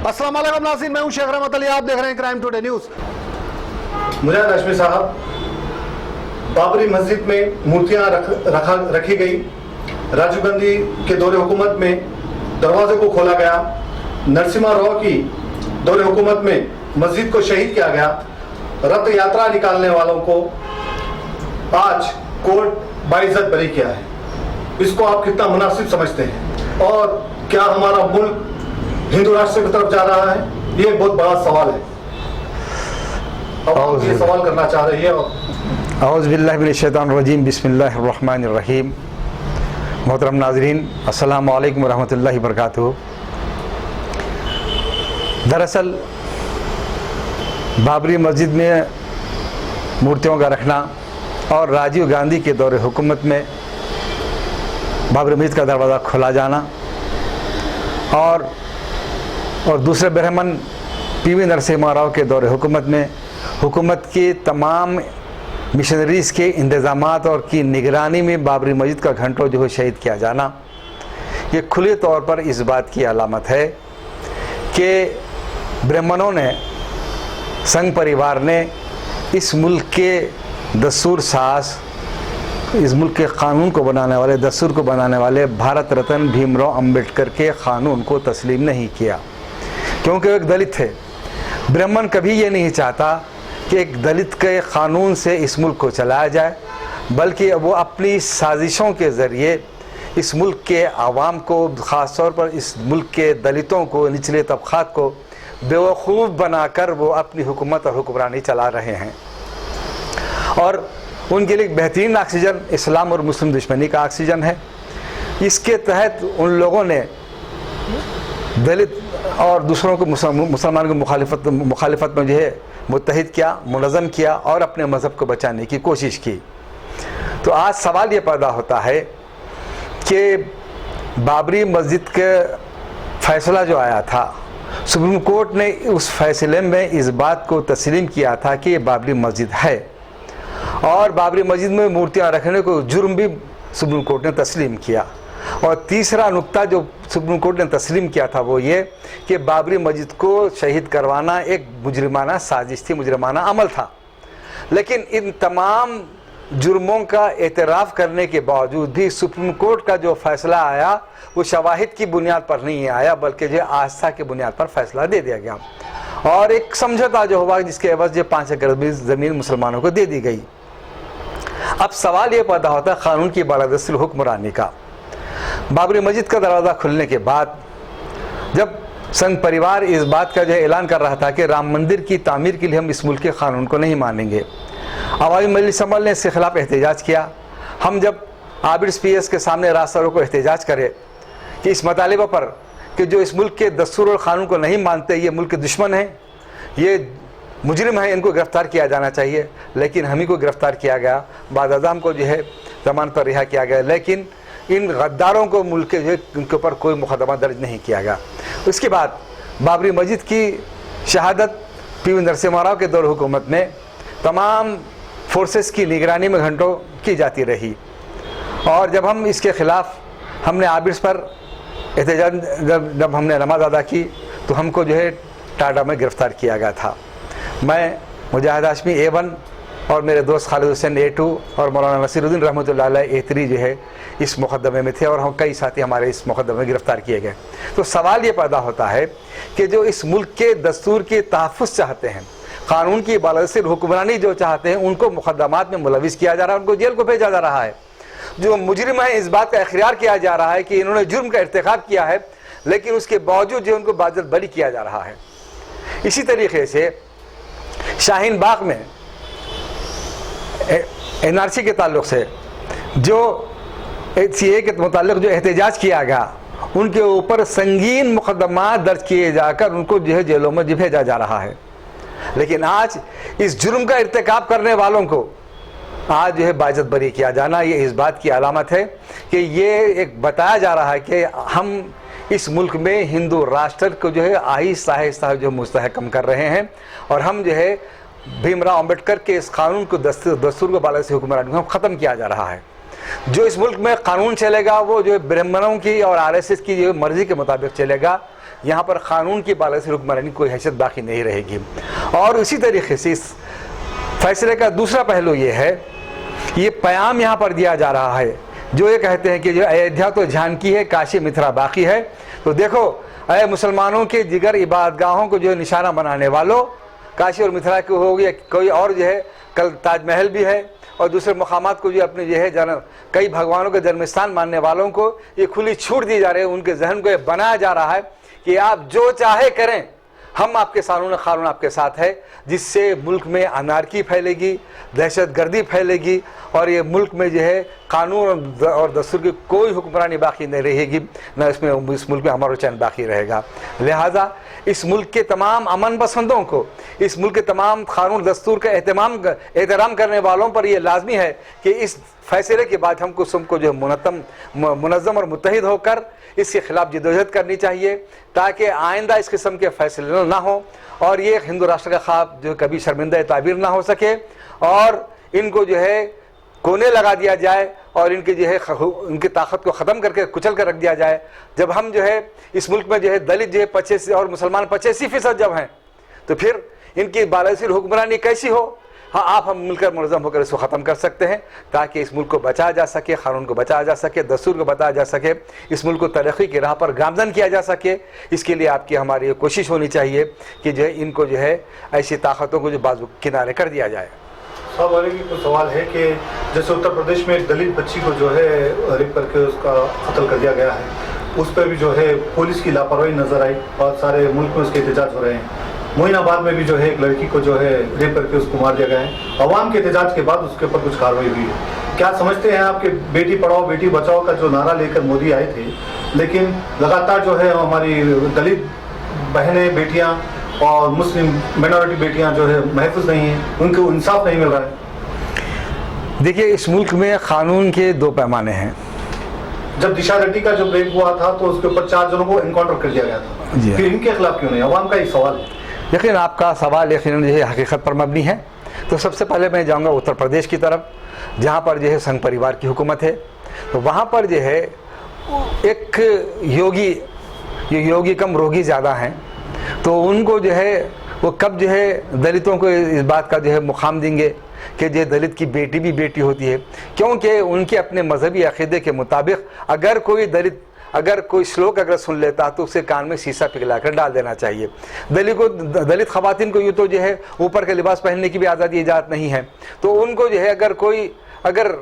अस्सलाम वालेकुम नाज़रीन, मैं हूं शेख रहमत अली, आप देख रहे हैं क्राइम टुडे न्यूज़। मुजाहिद हाशमी साहब, बाबरी मस्जिद में मूर्तियां रखी गई, राजीव गांधी के दौरे हुकूमत में दरवाजे को खोला गया, नरसिम्हा राव की दौरे हुकूमत में मस्जिद को शहीद किया गया, रथ यात्रा निकालने वालों को आज कोर्ट बाइज्जत बरी किया है। इसको आप कितना मुनासिब समझते हैं और क्या हमारा मुल्क हिंदू राष्ट्र की तरफ जा रहा है? ये एक बहुत बड़ा सवाल है। अब आप ये सवाल करना चाह रही है। औज़ु बिल्लाहि मिनश शैतानिर रजीम, बिस्मिल्लाहिर रहमानिर रहीम। मोहतरम नाज़रीन, अस्सलामु अलैकुम रहमतुल्लाहि बरकातुहू। दरअसल बाबरी मस्जिद में मूर्तियों का रखना और राजीव गांधी के दौरे हुकूमत में बाबरी मस्जिद का दरवाज़ा खोला जाना और दूसरे ब्राह्मण पीवी नरसिम्हा राव के दौरे हुकूमत में हुकूमत की तमाम मिशनरीज़ के इंतज़ामात और की निगरानी में बाबरी मस्जिद का घंटों जो है शहीद किया जाना, ये खुले तौर पर इस बात की अलामत है कि ब्राह्मणों ने, संघ परिवार ने इस मुल्क के दस्तूर साज, इस मुल्क के क़ानून को बनाने वाले, दस्तूर को बनाने वाले भारत रत्न भीमराव अंबेडकर के क़ानून को तस्लीम नहीं किया, क्योंकि वो एक दलित थे। ब्राह्मण कभी ये नहीं चाहता कि एक दलित के क़ानून से इस मुल्क को चलाया जाए, बल्कि वो अपनी साजिशों के ज़रिए इस मुल्क के आवाम को, ख़ास तौर पर इस मुल्क के दलितों को, निचले तबक़ात को बेवकूफ़ बनाकर वो अपनी हुकूमत और हुक्मरानी चला रहे हैं। और उनके लिए बेहतरीन ऑक्सीजन इस्लाम और मुस्लिम दुश्मनी का ऑक्सीजन है। इसके तहत उन लोगों ने दलित और दूसरों को, मुसलमान की मुखालिफत में जो है मुत्तहिद किया, मुनज़्ज़म किया और अपने मज़हब को बचाने की कोशिश की। तो आज सवाल ये पैदा होता है कि बाबरी मस्जिद के फ़ैसला जो आया था, सुप्रीम कोर्ट ने उस फैसले में इस बात को तस्लीम किया था कि ये बाबरी मस्जिद है और बाबरी मस्जिद में मूर्तियां रखने को जुर्म भी सुप्रीम कोर्ट ने तस्लीम किया। और तीसरा नुक्ता जो सुप्रीम कोर्ट ने तस्लीम किया था वो ये कि बाबरी मस्जिद को शहीद करवाना एक मुजरिमाना साजिश थी, मुजरिमाना अमल था। लेकिन इन तमाम जुर्मों का एतराफ़ करने के बावजूद भी सुप्रीम कोर्ट का जो फ़ैसला आया वो शवाहिद की बुनियाद पर नहीं आया, बल्कि जो आस्था की बुनियाद पर फ़ैसला दे दिया गया और एक समझौता जो हुआ जिसके एवज़ जो 5 एकड़ ज़मीन मुसलमानों को दे दी गई। अब सवाल ये पैदा होता है क़ानून की बालादस्ती हुक्मरानी का। बाबरी मस्जिद का दरवाज़ा खुलने के बाद जब संघ परिवार इस बात का जो ऐलान कर रहा था कि राम मंदिर की तामीर के लिए हम इस मुल्क के क़ानून को नहीं मानेंगे, अवामी मजलिस अमल ने इसके ख़िलाफ़ एहतजाज किया। हम जब आबिद PS के सामने रास्ता रोको एहतजाज करें कि इस मतालिबा पर कि जो इस मुल्क के दस्तूर और क़ानून को नहीं मानते, ये मुल्क के दुश्मन हैं, ये मुजरिम है, इनको गिरफ़्तार किया जाना चाहिए, लेकिन हम ही को गिरफ़्तार किया गया। बाद अज़ाम को जो है ज़मानत पर रिहा किया गया, लेकिन इन गद्दारों को मुल्क के जो है उनके ऊपर कोई मुकदमा दर्ज नहीं किया गया। उसके बाद बाबरी मस्जिद की शहादत पीवी नरसिम्हा राव के दौर हुकूमत में तमाम फोर्सेस की निगरानी में घंटों की जाती रही और जब हम इसके ख़िलाफ़ हमने आबिद पर एहतजाज जब हमने नमाज अदा की तो हमको जो है टाटा में गिरफ़्तार किया गया था। मैं मुजाहिद हाशमी A1 और मेरे दोस्त खालिद हुसैन A2 और मौलाना नसीरुद्दीन रहमतुल्लाह अलैह A3 जो है इस मुकदमे में थे और हम कई साथी हमारे इस मुकदमे में गिरफ़्तार किए गए। तो सवाल ये पैदा होता है कि जो इस मुल्क के दस्तूर के तहफ़्फ़ुज़ चाहते हैं, क़ानून की बालादस्ती हुक्मरानी जो चाहते हैं, उनको मुकदमात में मुलविस किया जा रहा है, उनको जेल को भेजा जा रहा है। जो मुजरिम है इस बात का इक़रार किया जा रहा है कि इन्होंने जुर्म का इर्तिकाब किया है, लेकिन उसके बावजूद जो उनको बाइज्जत बरी किया जा रहा है। इसी तरीके से शाहीन बाग में NRC के ताल्लुक़ से जो CA के मुताल्लिक़ जो एहतजाज किया गया, उनके ऊपर संगीन मुकदमा दर्ज किए जाकर उनको जो है जेलों में भेजा जा रहा है। लेकिन आज इस जुर्म का इर्तिकाब करने वालों को आज जो है बाइज्जत बरी किया जाना, ये इस बात की अलामत है कि ये एक बताया जा रहा है कि हम इस मुल्क में हिंदू राष्ट्र को जो है आहिस्ता आहिस्ता जो मुस्तहकम कर रहे हैं और हम जो है भीमराव अंबेडकर के इस कानून को दस्तूर को बालादस्ती हुक्मरानी को ख़त्म किया जा रहा है। जो इस मुल्क में कानून चलेगा वो जो ब्राह्मणों की और RSS की जो मर्ज़ी के मुताबिक चलेगा। यहाँ पर कानून की बालासिर हुक्मरानी कोई हैसियत बाकी नहीं रहेगी। और उसी तरीके से इस फैसले का दूसरा पहलू ये है, ये प्याम यहाँ पर दिया जा रहा है जो ये कहते हैं कि जो अयोध्या तो झांकी है, काशी मथुरा बाकी है। तो देखो अय मुसलमानों के जिगर इबादतगाहों को जो है निशाना बनाने वालों, काशी और मथुरा को हो गया, कोई और जो है कल ताजमहल भी है और दूसरे मकामात को जो अपने जो है कई भगवानों के जन्मस्थान मानने वालों को ये खुली छूट दी जा रही है। उनके जहन को ये बनाया जा रहा है कि आप जो चाहे करें, हम आपके कानून आपके साथ है, जिससे मुल्क में अनारकी फैलेगी, दहशतगर्दी फैलेगी और ये मुल्क में जो है कानून और दस्तूर की कोई हुक्मरानी बाकी नहीं रहेगी, न इसमें इस मुल्क में अमन और चैन बाकी रहेगा। लिहाजा इस मुल्क के तमाम अमन पसंदों को, इस मुल्क के तमाम कानून दस्तूर का एहतराम करने वालों पर यह लाजमी है कि इस फैसले के बाद हमको सबको जो मुनज़्ज़म और मुत्तहिद होकर इसके खिलाफ जदोजहद करनी चाहिए, ताकि आइंदा इस किस्म के फैसले ना हो और ये हिंदू राष्ट्र का ख्वाब जो कभी शर्मिंदा ताबीर ना हो सके और इनको जो है कोने लगा दिया जाए और इनकी जो है उनकी ताकत को ख़त्म करके कुचल कर रख दिया जाए। जब हम जो है इस मुल्क में जो है दलित जो है 85 और मुसलमान 85% जब हैं, तो फिर इनकी बालासिर हुक्मरानी कैसी हो? हाँ, आप हम मिलकर मुनज़्ज़म होकर इसको ख़त्म कर सकते हैं, ताकि इस मुल्क को बचाया जा सके, कानून को बचाया जा सके, दस्तूर को बताया जा सके, इस मुल्क को तरक्की की राह पर गामज़न किया जा सके। इसके लिए आपकी हमारी कोशिश होनी चाहिए कि जो है इनको जो है ऐसी ताकतों को जो बाजू किनारे कर दिया जाए। साहब वाले की कुछ सवाल है कि जैसे उत्तर प्रदेश में एक दलित बच्ची को जो है रेप करके उसका कत्ल कर दिया गया है, उस पर भी जो है पुलिस की लापरवाही नजर आई और सारे मुल्क में उसके एहतजाज हो रहे हैं। मोइनाबाद में भी जो है एक लड़की को जो है रेप करके उसको मार दिया गया है। अवाम के एहतजाज के बाद उसके ऊपर कुछ कार्रवाई हुई है। क्या समझते हैं आप कि बेटी पढ़ाओ बेटी बचाओ का जो नारा लेकर मोदी आए थे, लेकिन लगातार जो है हमारी दलित बहनें बेटियां और मुस्लिम माइनॉरिटी बेटियां जो है महफूज नहीं हैं, उनको इंसाफ नहीं मिल रहा है? देखिए, इस मुल्क में कानून के दो पैमाने हैं। जब दिशा रेड्डी का जो रेप हुआ था तो उसके ऊपर 4 जनों को एनकाउंटर कर दिया गया था, फिर इनके खिलाफ क्यों नहीं? अवाम का एक सवाल है। लेकिन आपका सवाल यकीनन जो है हकीकत पर मबनी है। तो सबसे पहले मैं जाऊंगा उत्तर प्रदेश की तरफ, जहां पर जो है संघ परिवार की हुकूमत है। तो वहां पर जो है एक योगी कम रोगी ज़्यादा हैं, तो उनको जो है वो कब जो है दलितों को इस बात का जो है मुकाम देंगे कि जो दलित की बेटी भी बेटी होती है, क्योंकि उनके अपने मजहबी अक़ीदे के मुताबिक अगर कोई दलित कोई श्लोक अगर सुन लेता तो उसे कान में शीशा पिघला कर डाल देना चाहिए। दलित ख़वातीन को यूँ तो जो है ऊपर के लिबास पहनने की भी आज़ादी इजाज़त नहीं है। तो उनको जो है अगर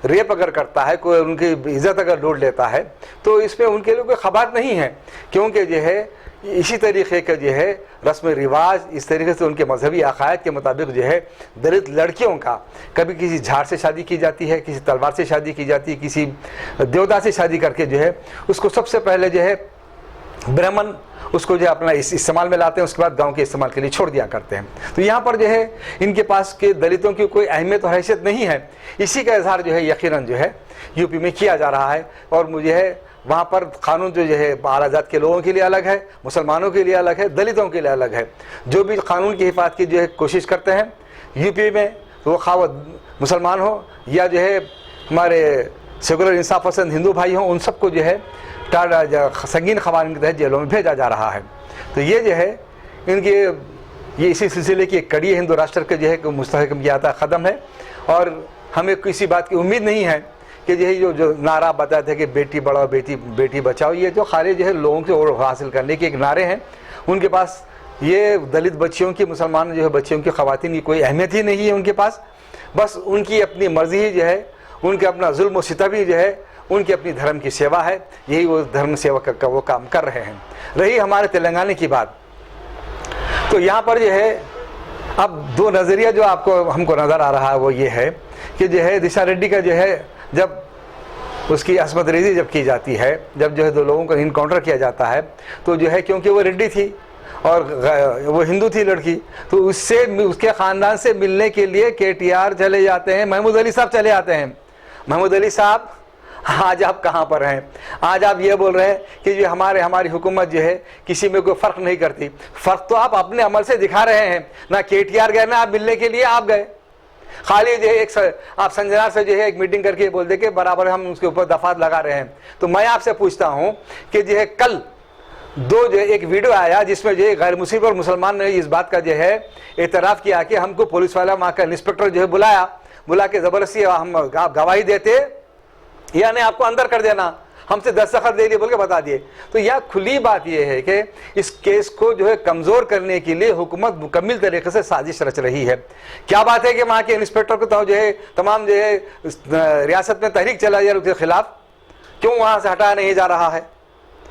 रेप करता है, कोई उनकी इज़्ज़त अगर लूट लेता है, तो इसमें उनके लिए कोई ख़बात नहीं है, क्योंकि जो है इसी तरीके के जो है रस्म रिवाज, इस तरीके से उनके मजहबी अकायद के मुताबिक जो है दलित लड़कियों का कभी किसी झाड़ से शादी की जाती है, किसी तलवार से शादी की जाती है, किसी देवता से शादी करके जो है उसको सबसे पहले जो है ब्राह्मण उसको जो है अपना इस्तेमाल में लाते हैं, उसके बाद गांव के इस्तेमाल के लिए छोड़ दिया करते हैं। तो यहाँ पर जो है इनके पास के दलितों की कोई अहमियत और हैसियत नहीं है। इसी का इजहार जो है यकीनन जो है यूपी में किया जा रहा है। और मुझे है वहाँ पर कानून जो है आला जात के लोगों के लिए अलग है, मुसलमानों के लिए अलग है, दलितों के लिए अलग है। जो भी कानून की हिफाजत की जो है कोशिश करते हैं यूपी में, तो वो खा मुसलमान हो या जो है हमारे सेकुलर इंसाफ पसंद हिंदू भाई हों, उन सबको जो है संगीन क़वानीन के तहत जेलों में भेजा जा रहा है। तो ये जो है ये इसी सिलसिले की एक कड़ी हिंदू राष्ट्र के जो है मुस्तहकम किया था ख़त्म है। और हमें किसी बात की उम्मीद नहीं है कि जो नारा बताए थे कि बेटी बढ़ाओ बेटी बचाओ, ये जो खाली जो है लोगों से और हासिल करने के एक नारे हैं। उनके पास ये दलित बच्चियों की, मुसलमान जो है बच्चियों की, ख़वातीन की कोई अहमियत ही नहीं है उनके पास। बस उनकी अपनी मर्ज़ी ही जो है, उनके अपना जुल्म व सितम ही जो है उनकी अपनी धर्म की सेवा है, यही वो धर्म सेवा का वो काम कर रहे हैं। रही हमारे तेलंगाना की बात, तो यहाँ पर जो है अब दो नज़रिया जो हमको नज़र आ रहा है वो ये है कि जो है दिशा रेड्डी का जो है जब उसकी अस्मत रेजी जब की जाती है, जब जो है 2 लोगों का इनकाउंटर किया जाता है, तो जो है क्योंकि वो रेड्डी थी और वो हिंदू थी लड़की, तो उसके ख़ानदान से मिलने के लिए KTR चले जाते हैं, महमूद अली साहब चले आते हैं। महमूद अली साहब, आज आप कहाँ पर हैं? आज आप ये बोल रहे हैं कि जो हमारी हुकूमत जो है किसी में कोई फ़र्क नहीं करती। फ़र्क तो आप अपने अमल से दिखा रहे हैं ना। KTR गए ना आप मिलने के लिए, आप गए खाली जो है आप संजना से जो है एक मीटिंग करके बोल दे के बराबर हम उसके ऊपर दफात लगा रहे हैं। तो मैं आपसे पूछता हूं कि जो है कल जो है एक वीडियो आया जिसमें जो गैर मुस्लिम और मुसलमान ने इस बात का जो है एतराफ़ किया कि हमको पुलिस वाला वहाँ का इंस्पेक्टर जो है बुला के ज़बरदस्ती हम गवाही देते या नहीं आपको अंदर कर देना, हमसे दस्तखत दे दिए बोल के बता दिए। तो यह खुली बात यह है कि इस केस को जो है कमज़ोर करने के लिए हुकूमत मुकम्मल तरीके से साजिश रच रही है। क्या बात है कि वहाँ के इंस्पेक्टर को तो जो है तमाम जो है रियासत में तहरीक चला जाए उसके खिलाफ, क्यों वहाँ से हटाया नहीं जा रहा है,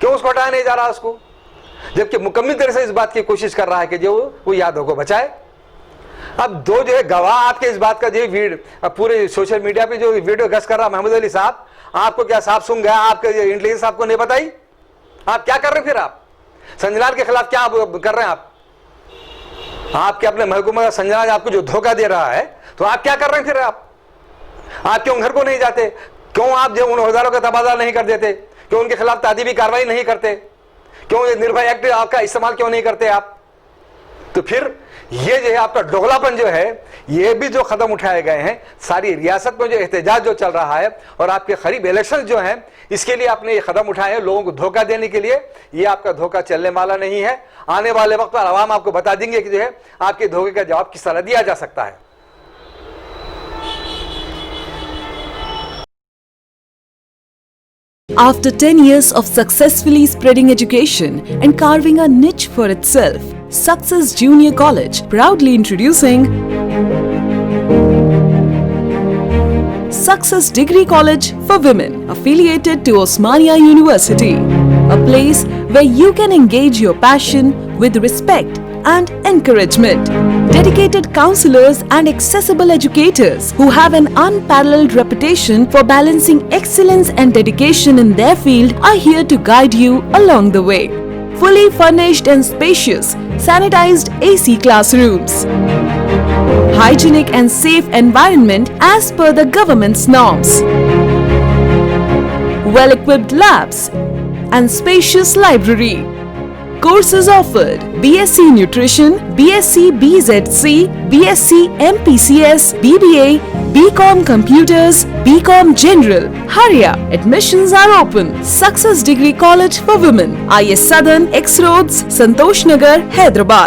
क्यों उसको हटाया नहीं जा रहा उसको, जबकि मुकम्मल तरह से इस बात की कोशिश कर रहा है कि जो वो यादों को बचाए। अब दो जो है गवाह आपके इस बात का जो पूरे सोशल मीडिया पे जो वीडियो गश्त कर रहा महमूद अली साहब, आपको क्या साफ सुन गया, आपके इंटेलिजेंस आपको नहीं बताई, आप क्या कर रहे हैं? फिर आप संजनार के खिलाफ क्या कर रहे हैं? आपके अपने महकूमा संजनार आपको जो धोखा दे रहा है, तो आप क्या कर रहे हैं? फिर आप क्यों घर को नहीं जाते, क्यों आप जो उन औजारों का तबादला नहीं कर देते, क्यों उनके खिलाफ तादीबी कार्रवाई नहीं करते, क्यों निर्भया एक्ट आपका इस्तेमाल क्यों नहीं करते आप? तो फिर ये जो है आपका दोगलापन जो है, ये भी जो कदम उठाए गए हैं, सारी रियासत में जो एहतजाज जो चल रहा है और आपके करीब इलेक्शन जो हैं, इसके लिए आपने ये कदम उठाए हैं लोगों को धोखा देने के लिए। ये आपका धोखा चलने वाला नहीं है। आने वाले वक्त पर आवाम आपको बता देंगे कि जो है आपके धोखे का जवाब किस तरह दिया जा सकता है। After 10 years of successfully spreading education and carving a niche for itself, Success Junior College proudly introducing Success Degree College for Women, affiliated to Osmania University, a place where you can engage your passion with respect and encouragement. Dedicated counselors and accessible educators who have an unparalleled reputation for balancing excellence and dedication in their field are here to guide you along the way. Fully furnished and spacious, sanitized AC classrooms, hygienic and safe environment as per the government's norms, well-equipped labs and spacious library. Courses offered: BSc Nutrition, BSc BZC, BSc MPCS, BBA, BCom Computers, BCom General. Hurry up! Admissions are open. Success Degree College for Women, IS Southern, X Roads, Santosh Nagar, Hyderabad.